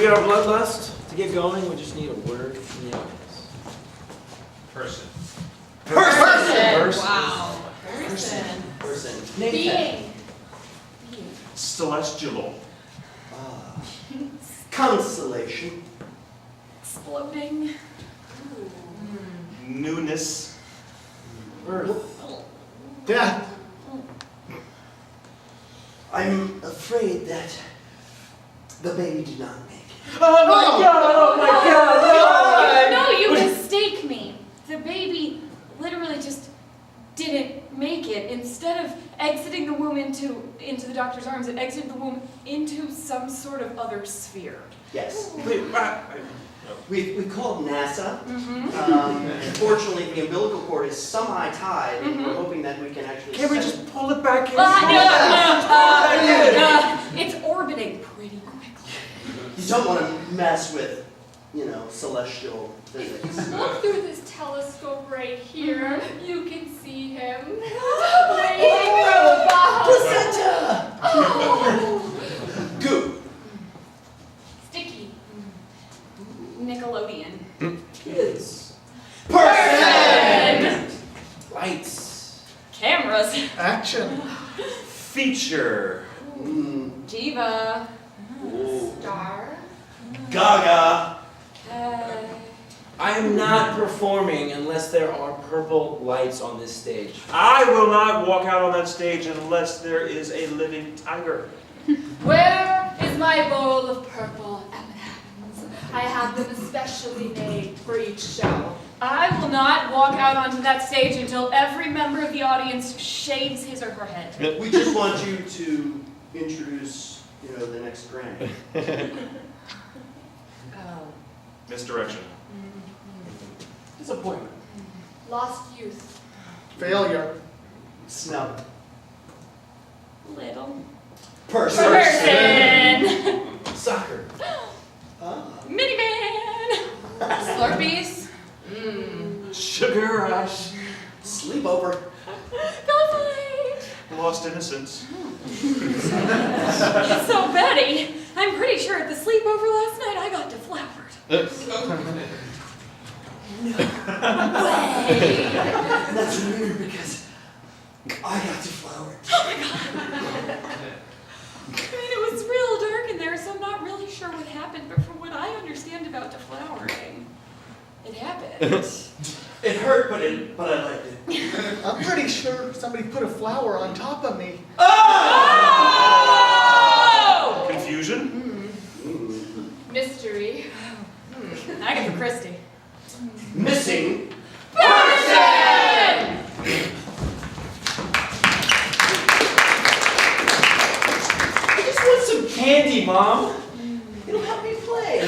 get our bloodlust? To get going, we just need a word from the audience. Person. Person! Wow. Person. Being. Celestial. Constellation. Exploding. Newness. Earth. Death. I'm afraid that the baby did not make it. Oh my god! Oh my god! No, you mistake me. The baby literally just didn't make it. Instead of exiting the womb into the doctor's arms, it exited the womb into some sort of other sphere. Yes. Wait, We called NASA. Mm-hmm. Unfortunately, the umbilical cord is semi-tied, and we're hoping that we can actually... can't we just pull it back in? It's orbiting pretty quickly. You don't want to mess with, celestial physics. Look through this telescope right here. You can see him waiting robot. Placenta! Oh. Goo. Sticky. Nickelodeon. Kids. Person! Lights. Cameras. Action. Feature. Diva. Star. Gaga. I am not performing unless there are purple lights on this stage. I will not walk out on that stage unless there is a living tiger. Where is my bowl of purple M&Ms? I have them especially made for each show. I will not walk out onto that stage until every member of the audience shaves his or her head. We just want you to introduce, the next Grammy. Misdirection. Disappointment. Lost youth. Failure. Snub. Little. Person. Person. Soccer. Minivan. Slurpees. Sugar rush. Sleepover. Gunfight. Lost innocence. So Betty, I'm pretty sure at the sleepover last night I got deflowered. Way. That's weird because I got deflowered. Oh my god. I mean, it was real dark in there, so I'm not really sure what happened, but from what I understand about deflowering, it happened. It hurt, but I liked it. I'm pretty sure somebody put a flower on top of me. Oh! Confusion. Mystery. Agatha Christie. Missing. Person! I just want some candy, Mom. It'll help me play.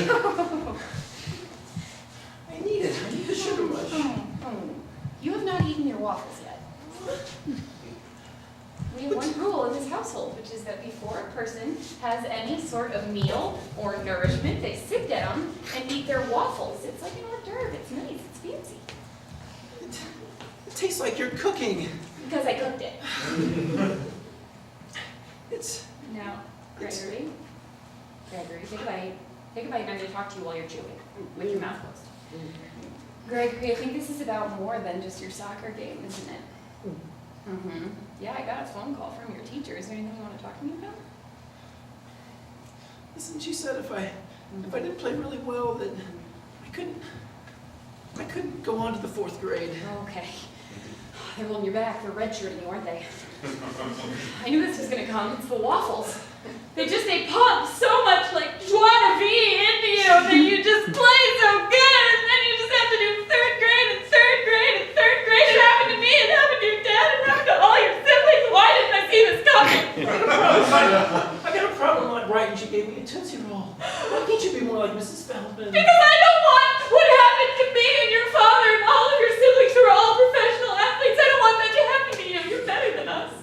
I need it. I need the sugar rush. You have not eaten your waffles yet. We have one rule in this household, which is that before a person has any sort of meal or nourishment, they sit down and eat their waffles. It's like an hors d'oeuvre. It's nice. It's fancy. It tastes like you're cooking. Because I cooked it. It's... Now, Gregory, take a bite. Take a bite and I'm going to talk to you while you're chewing, with your mouth closed. Gregory, I think this is about more than just your soccer game, isn't it? Mm-hmm. Yeah, I got a phone call from your teacher. Is there anything you want to talk to me about? Listen, she said if I didn't play really well, that I couldn't go on to the 4th grade. Okay. They're holding your back. They're redshirting you, aren't they? I knew this was going to come. It's the waffles. They pump so much like joie de vie into you that you just play so good, and then you just have to do 3rd grade and 3rd grade and 3rd grade. It happened to me. It happened to your dad. It happened to all your siblings. Why didn't I see this coming? I got a problem like right, and she gave me a Tootsie Roll. Why can't you be more like Mrs. Feldman? Because I don't want what happened to me and your father and all of your siblings who are all professional athletes. I don't want that to happen to you. You're better than us.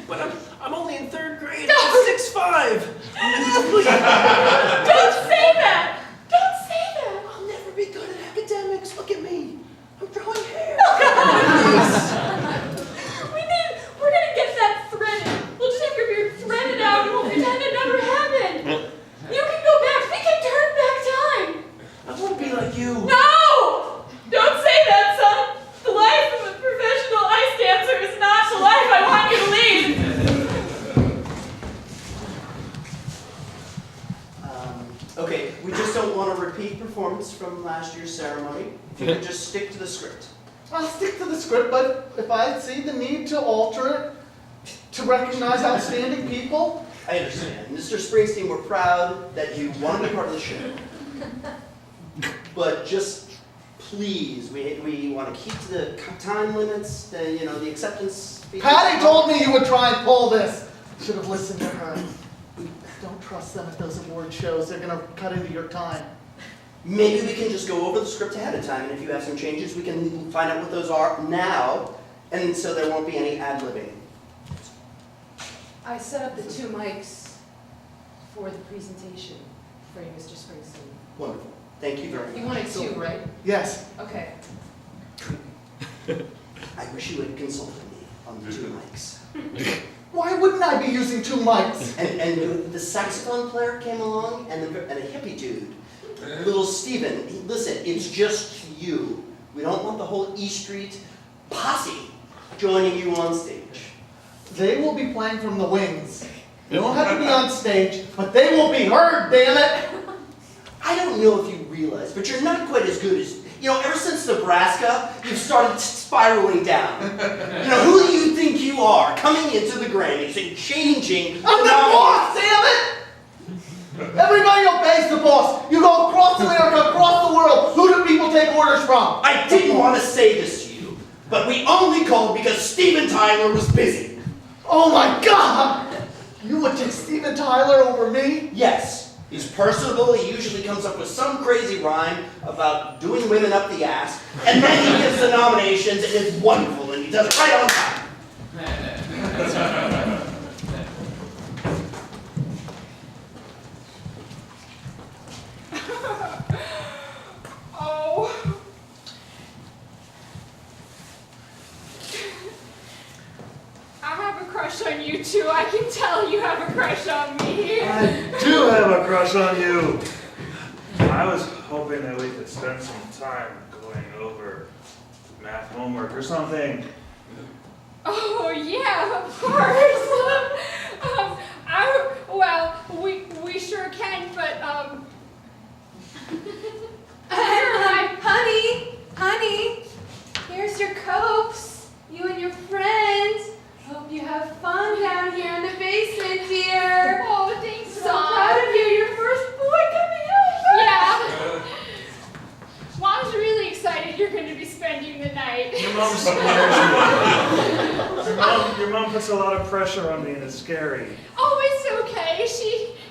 But I'm only in 3rd grade. I'm 6'5". Don't say that. Don't say that. I'll never be good at academics. Look at me. I'm growing hair. We're gonna get that threaded. We'll just have your beard threaded out and we'll pretend it never happened. You can go back. Think problems from last year's ceremony. If you could just stick to the script. I'll stick to the script, but if I see the need to alter it, to recognize outstanding people, I understand. Mr. Springsteen, we're proud that you want to be part of the show. But just please, we want to keep to the time limits, the acceptance fees. Patty told me you would try and pull this. Should have listened to her. Don't trust them at those award shows. They're going to cut into your time. Maybe we can just go over the script ahead of time, and if you have some changes, we can find out what those are now, and so there won't be any ad-libbing. I set up the 2 mics for the presentation for you, Mr. Springsteen. Wonderful. Thank you very much. You wanted 2, right? Yes. Okay. I wish you had consulted me on the 2 mics. Why wouldn't I be using 2 mics? And the saxophone player came along, and a hippie dude, little Steven. Listen, it's just you. We don't want the whole E Street posse joining you on stage. They will be playing from the wings. They don't have to be on stage, but they will be heard, damn it! I don't know if you realize, but you're not quite as good as, ever since Nebraska, you've started spiraling down. Who do you think you are, coming into the Grammys and changing the I'm the boss, damn it! Everybody obeys the boss. You go across America, across the world. Who do people take orders from? I didn't want to say this to you, but we only called because Steven Tyler was busy. Oh my God! You would take Steven Tyler over me? Yes, he's personable, he usually comes up with some crazy rhyme about doing women up the ass, and then he gives the nominations, and it's wonderful, and he does it right on time. Oh. I have a crush on you too. I can tell you have a crush on me. I do have a crush on you. I was hoping that we could spend some time going over math homework or something. Oh yeah, of course. We sure can, but Honey, here's your Cokes. You and your friends. Hope you have fun down here in the basement, dear. Oh, thanks, So Mom. proud of you, your first boy coming out. Yeah. Mom's really excited you're going to be spending the night. Your mom scares me. Your mom puts a lot of pressure on me, and it's scary. Oh, it's okay.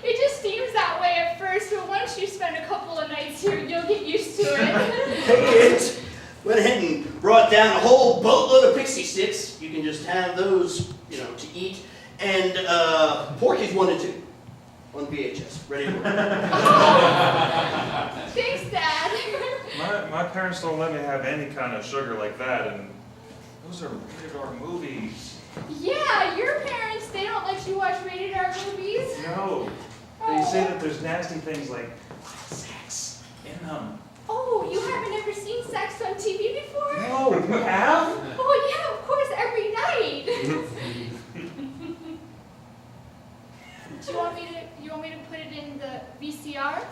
It just seems that way at first, but once you spend a couple of nights here, you'll get used to it. Hey kids, went ahead and brought down a whole boatload of pixie sticks. You can just have those, to eat. And Porky's 1 and 2 on VHS, ready to work. Thanks, Dad. My parents don't let me have any kind of sugar like that, and those are rated R movies. Yeah, your parents, they don't let you watch rated R movies. No, they say that there's nasty things like sex in them. Oh, you haven't ever seen sex on TV before? No, you have? Oh yeah, of course, every night. Do you want me to put it in the VCR? I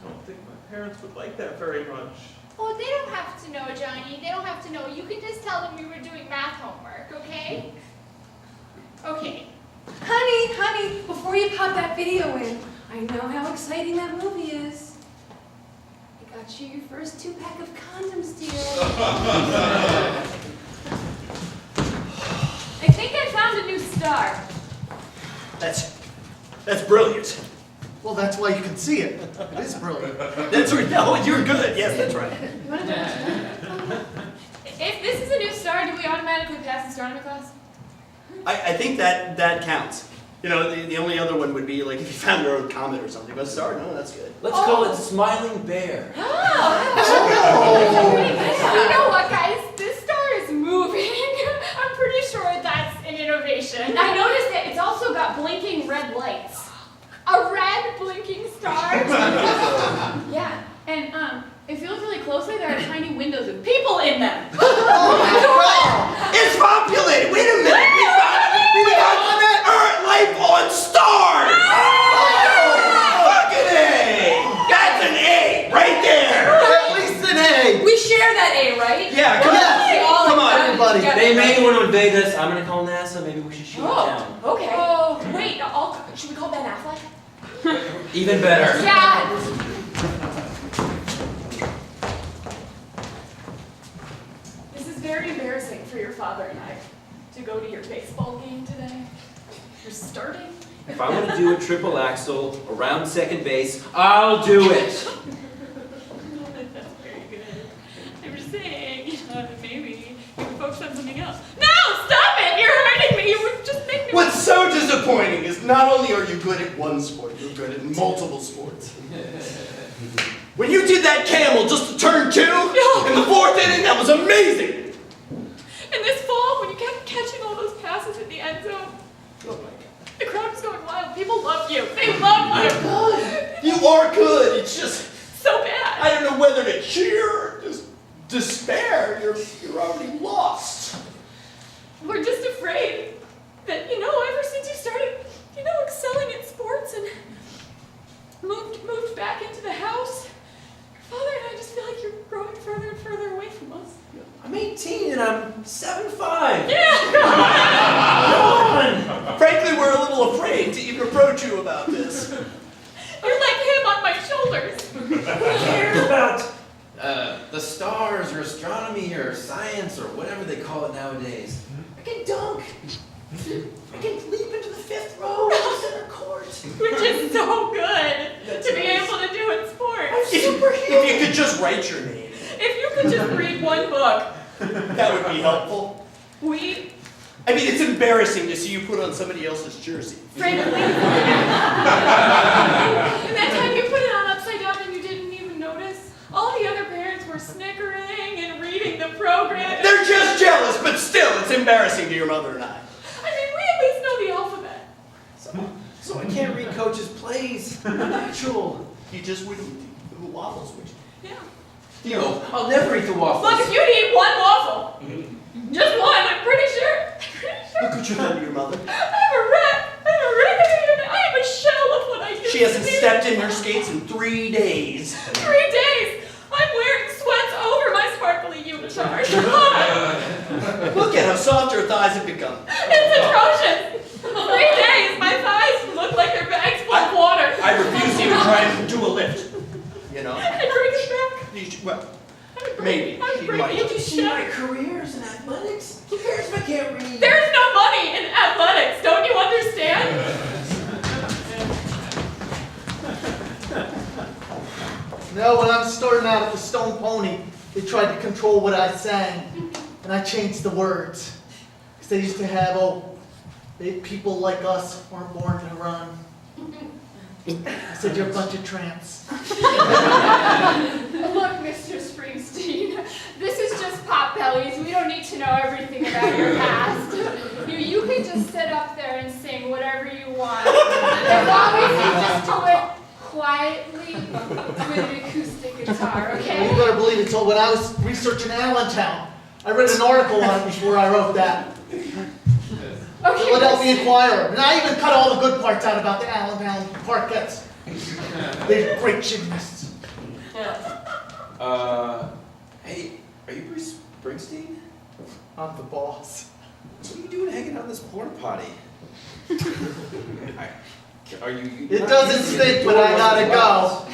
don't think my parents would like that very much. Oh, they don't have to know, Johnny. They don't have to know. You can just tell them we were doing math homework, okay? Okay. Honey, before you pop that video in, I know how exciting that movie is. I got you your first 2-pack of condoms, dear. I think I found a new star. That's brilliant. Well, that's why you can see it. It is brilliant. That's right. No, you're good. Yes, that's right. You want to do it? If this is a new star, do we automatically pass the astronomy class? I think that counts. The only other one would be like if you found your own comet or something. But sorry, no, that's good. Let's call it Smiling Bear. You know what, guys? This star is moving. I'm pretty sure that's an innovation. I noticed that it's also got blinking red lights. A red blinking star? Yeah, and if you look really closely, there are tiny windows with people in them. Oh my God! It's populated. Wait a minute. We found Earth life on stars. Fucking A. That's Hey, maybe when we're in Vegas, I'm gonna call NASA. Maybe we should shoot it down. Okay. Oh, wait. Should we call Ben Affleck? Even better. Yeah. This is very embarrassing for your father and I to go to your baseball game today. You're starting. If I want to do a triple axel around second base, I'll do it. That's very good. I'm just saying, maybe you can focus on something else. No, stop it! You're hurting me. You would just make me. What's so disappointing is not only are you good at one sport, you're good at multiple sports. When you did that camel just to turn 2 in the 4th inning, that was amazing! And this fall, when you kept catching all those passes in the end zone, Oh my God. the crowd was going wild. People love you. They love you. God, you are good. It's just, So bad. I don't know whether to cheer or just despair. You're already lost. We're just afraid that, ever since you started, excelling at sports and moved back into the house, your father and I just feel like you're growing further and further away from us. I'm 18 and I'm 7'5". Yeah, Frankly, we're a little afraid to even approach you about this. you're like him on my shoulders. Who cares about the stars or astronomy or science or whatever they call it nowadays? I can dunk. I can leap into the 5th row of center court. Which is so good to be able to do in sports. If you could just write your name, If you could just read one book, that would be helpful. I mean, it's embarrassing to see you put on somebody else's jersey. frankly, and that time you put it on upside down and you didn't even notice, all the other parents were snickering and reading the program. They're just jealous, but still, it's embarrassing to your mother and I. I mean, we at least know the alphabet. So I can't read coach's plays. Natural. You just wouldn't eat the waffles, would you? Yeah. I'll never eat the waffles. Look, if you'd eat one waffle, just one, I'm pretty sure. Look what you've done to your mother. I'm a wreck. I am a shell of what I used She hasn't to be. stepped in her skates in 3 days. 3 days. I'm wearing sweats over my sparkly unitard. Look at how soft her thighs have become. It's atrocious. 3 days, my thighs look like they're bags full of water. I refuse to even try and do a lift. You know? I bring it back. You should, well, I maybe. I She bring might. you to shell. careers in athletics? Who cares if I can't read? There's no money in athletics. Don't you understand? When I was starting out at the Stone Pony, they tried to control what I sang, and I changed the words. Because they used to have, people like us weren't born to run. I said, you're a bunch of tramps. Look, Mr. Springsteen, this is just Potbellies. We don't need to know everything about your past. You can just sit up there and sing whatever you want. As long as you just do it quietly with an acoustic guitar, okay? You better believe it. So when I was researching Allentown, I read an article on it before I wrote that. Okay, Philadelphia Inquirer. And I even cut all the good parts out about the Allentown Parkettes. They're great gymnasts. Hey, are you Bruce Springsteen? I'm the boss. What are you doing hanging out in this porta potty? Are you? It doesn't stink, but I gotta go.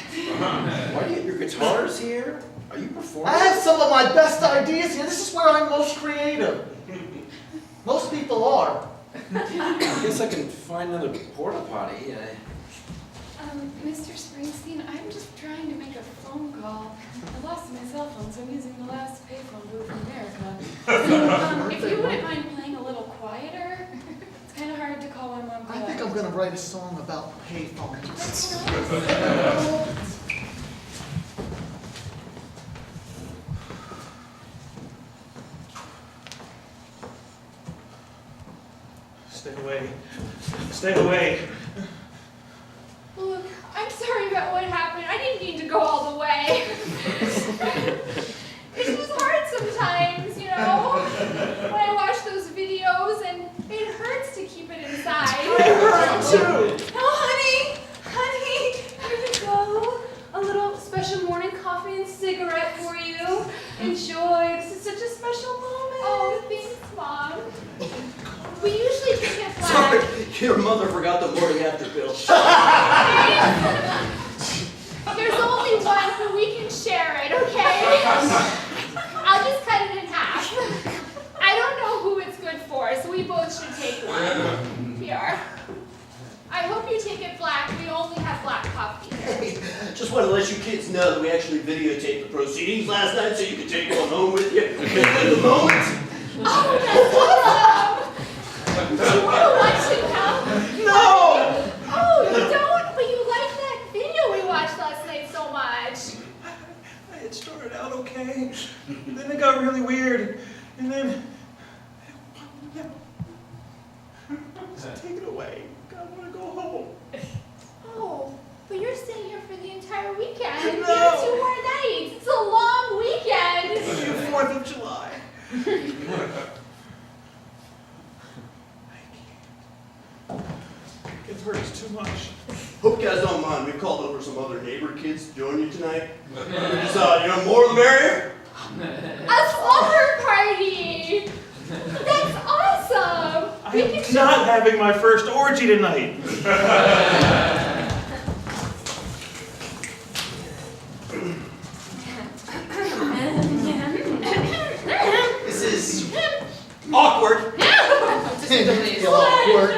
Why do you have your guitars here? Are you performing? I have some of my best ideas here. This is where I'm most creative. Most people are. I guess I can find another porta potty. Mr. Springsteen, I'm just trying to make a phone call. I lost my cell phone, so I'm using the last payphone booth in America. So, if you wouldn't mind playing a little quieter, it's kind of hard to call my mom. I think I'm gonna write a song about payphones. That's nice. Stay away. Stay away. Look, I'm sorry about what happened. I didn't mean to go all the way. It's just hard sometimes, you know? When I watch those videos and it hurts to keep it inside. I hurt too. Oh, honey, here you go. A little special morning coffee and cigarette for you. Enjoy. This is such a special moment. Oh, thanks, Mom. We usually take it black. Sorry, your mother forgot the morning after pill. There's only one, but we can share it, okay? I'll just cut it in half. I don't know who it's good for, so we both should take one. Here. I hope you take it black. We only have black coffee here. Hey, just want to let you kids know that we actually videotaped the proceedings last night so you could take one home with you. In the moment. Oh, that's awesome! Do you want to watch it now? No! Oh, you don't? But you liked that video we watched last night so much. It started out okay, then it got really weird, and then... Just take it away. I want to go home. Oh, but you're staying here for the entire weekend. No. You have 2 more nights. It's a long weekend. It's the 4th of July. It hurts too much. Hope you guys don't mind. We called over some other neighbor kids to join you tonight. Just, more the merrier. A slumber party. That's awesome. We can I'm not having my first orgy tonight. This is awkward. Feel awkward.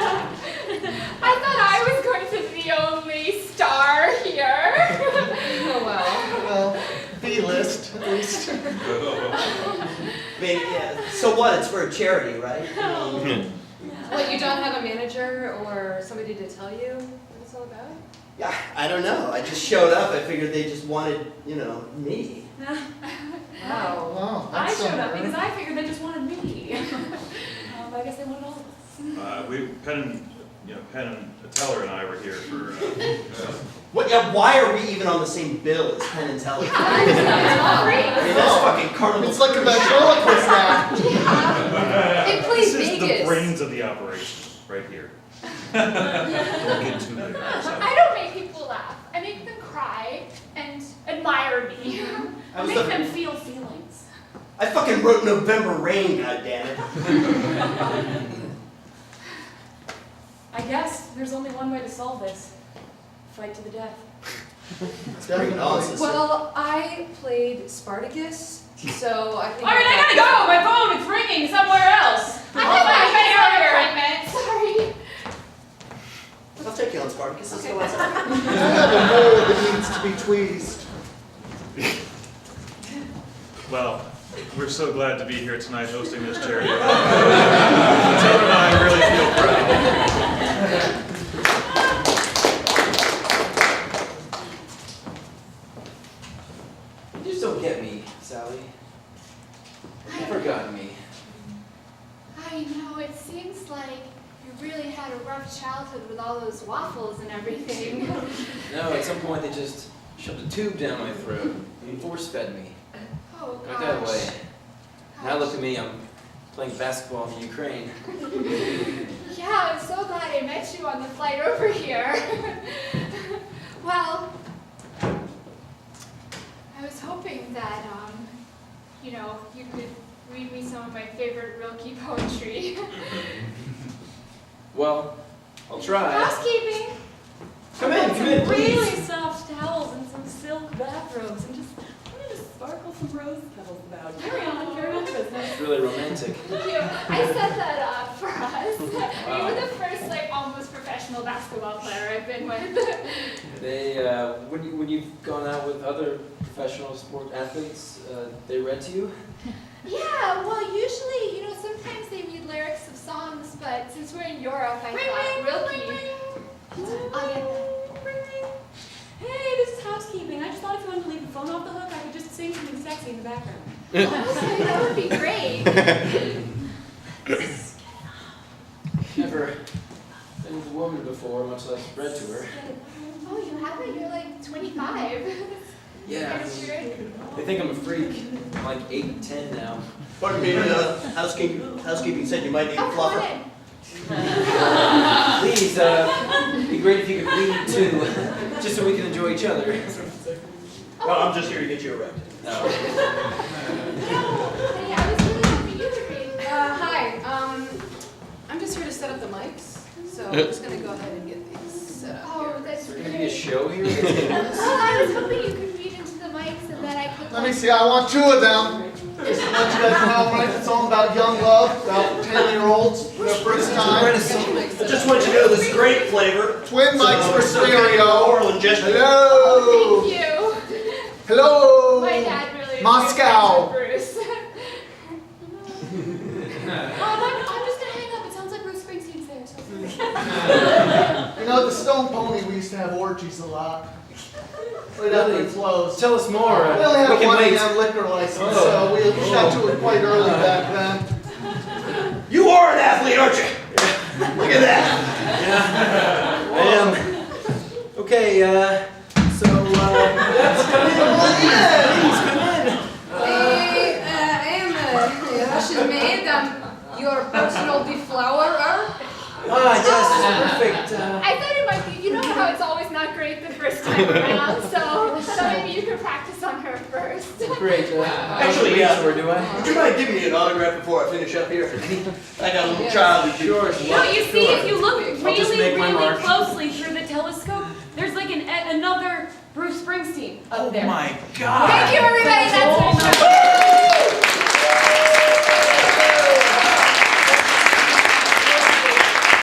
I thought I was going to be the only star here. Oh, well. Well, B-list, at least. I mean, yeah, so what? It's for a charity, right? I mean, What, you don't have a manager or somebody to tell you what it's all about? yeah, I don't know. I just showed up. I figured they just wanted, me. Wow. Wow, I that's showed up something. because I figured they just wanted me. But I guess they wanted all of us. Penn and Teller and I were here for. What? Yeah, why are we even on the same bill as Penn and Teller? I Great. mean, that's fucking carnival. It's like a ventriloquist act. It plays This is the Vegas. brains of the operation, right here. Don't get too big. I don't make people laugh. I make them cry and admire me. I I was make the- them feel feelings. I fucking wrote November Rain, goddammit. I guess there's only one way to solve this. Fight to the death. Bring it on, sister. Well, I played Spartacus, so I think... All right, I gotta go. My phone is ringing somewhere else. I have my appointment. Sorry. I'll take you on Spartacus. Let's go I outside. have a mole that needs to be tweezed. Well, we're so glad to be here tonight hosting this charity. Teller and I really feel proud. You just don't get me, Sally. You forgot me. I know, it seems like you really had a rough childhood with all those waffles and everything. No, at some point they just shoved a tube down my throat and force-fed me. Oh, I got away. gosh. Now look at me, I'm playing basketball in Ukraine. Yeah, I'm so glad I met you on the flight over here. Well, I was hoping that, you could read me some of my favorite Rilke poetry. Well, I'll try. Housekeeping! Come in, Really please. soft towels and some silk bathrobes and just wanted to sparkle some rose petals about. Carry on business. It's really romantic. Thank you. I set that up for us. You were the first, almost professional basketball player I've been with. They, when you've gone out with other professional sport athletes, they read to you? Yeah, well, usually, sometimes they read lyrics of songs, but since we're in Europe, I thought Rilke. I'll get that. Hey, this is housekeeping. I just thought if you wanted to leave the phone off the hook, I could just sing something sexy in the background. Honestly, that would be great. Never been with a woman before, much less read to her. Oh, you haven't? You're 25. Yeah, I That's mean, weird. they think I'm a freak. I'm like 8, 10 now. Pardon me, housekeeping said you might need a Oh, come on fluffer. in. Please, it'd be great if you could read too, just so we can enjoy each other. No, I'm just here to get you erected. No. No, honey, I was really hoping you would read. Hi, I'm just here just gonna go ahead and get these set up Oh, here. that's Gonna be a great. show here? Well, I was hoping you could read into the mic so that I could. Let me see, I want 2 of them. Just to let you guys know, I'm writing a song about young love, about 10-year-olds, for their first time. Just want you to know this is great flavor. Twin mics for stereo. Oral ingestion. Hello. Thank you. Hello. My dad really. Moscow. Bruce. I'm just gonna hang up. It sounds like Bruce Springsteen's there. So. You know, the Stone Pony, we used to have orgies a lot. Right after it closed. Tell us more. We only had We a can wait. 1 AM liquor license, so we got to it quite early back then. You are an athlete, aren't you? Look at that. I am. Okay, so, let's come in. Hey, I am Russian maid. I'm your personal deflowerer. Yes, perfect. I thought it might be. You know how it's always not great the first time around, so maybe you could practice on her first. Great. Actually, or do I? Would you mind giving me an autograph before I finish up here? I got a little child who Sure. No, you see, if you look I'll just really, make my really mark. closely through the telescope, there's like another Bruce Springsteen up there. my God. Thank you, everybody. That's my